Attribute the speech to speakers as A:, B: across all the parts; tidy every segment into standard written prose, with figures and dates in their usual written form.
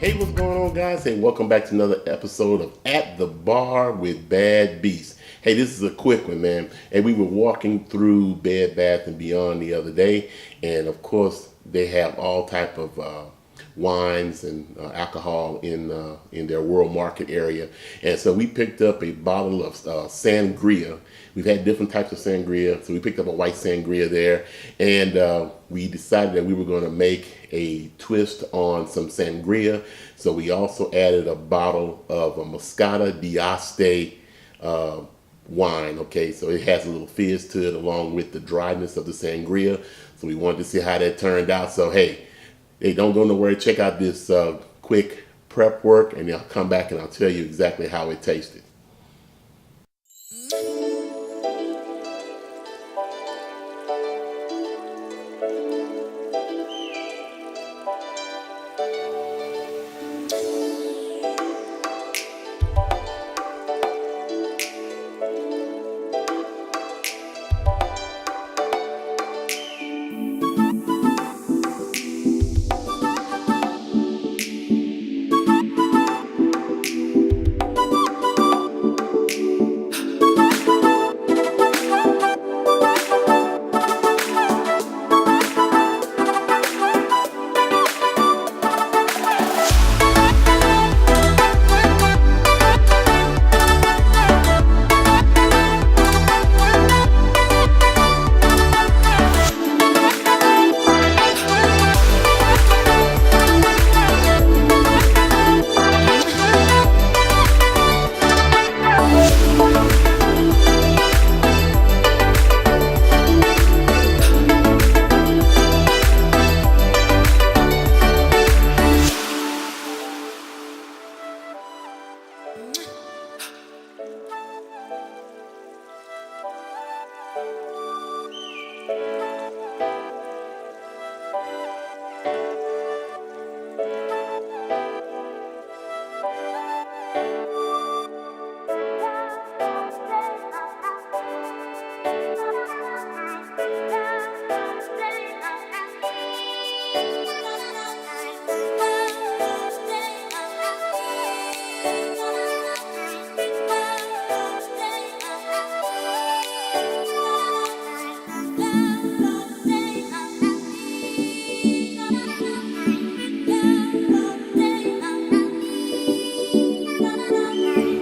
A: Hey, what's going on, guys? Hey, welcome back to another episode of At the Bar with Bad Beast. Hey, this is a quick one, man. And we were walking through Bed Bath and Beyond the other day, and of course, they have all type of wines and alcohol in their world market area. And so we picked up a bottle of sangria. We've had different types of sangria, so we picked up a white sangria there, and we decided that we were going to make a twist on some sangria. So we also added a bottle of a Moscata d'Aste wine. Okay, so it has a little fizz to it along with the dryness of the sangria. So we wanted to see how that turned out. So hey, don't go nowhere. Check out this quick prep work, and I'll come back and I'll tell you exactly how it tasted.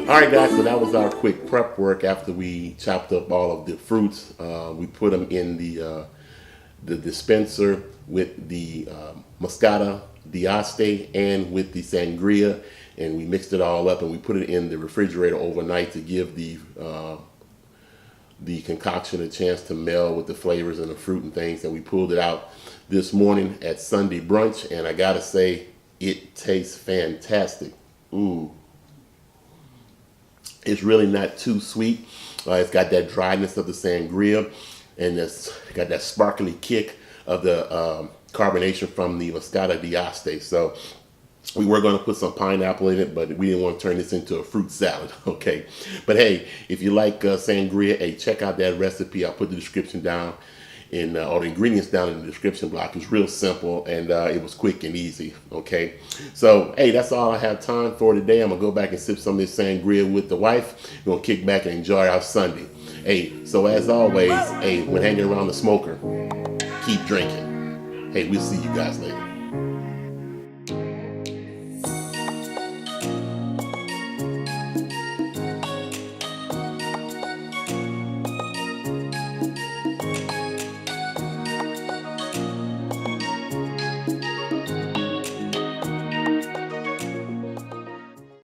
A: All right, guys, so that was our quick prep work after we chopped up all of the fruits. We put them in the dispenser with the Moscata d'Aste and with the sangria, and we mixed it all up and we put it in the refrigerator overnight to give the concoction a chance to meld with the flavors and the fruit and things. And we pulled it out this morning at Sunday brunch, and I gotta say, it tastes fantastic. Ooh. It's really not too sweet. It's got that dryness of the sangria, and it's got that sparkly kick of the carbonation from the Moscata d'Aste. So we were going to put some pineapple in it, but we didn't want to turn this into a fruit salad, okay? But hey, if you like sangria, hey, check out that recipe. I'll put the description down or the ingredients down in the description block. It's real simple, and it was quick and easy, okay? So, hey, that's all I have time for today. I'm going to go back and sip some of this sangria with the wife. We're going to kick back and enjoy our Sunday. Hey, so as always, hey, when hanging around the smoker, keep drinking. Hey, we'll see you guys later.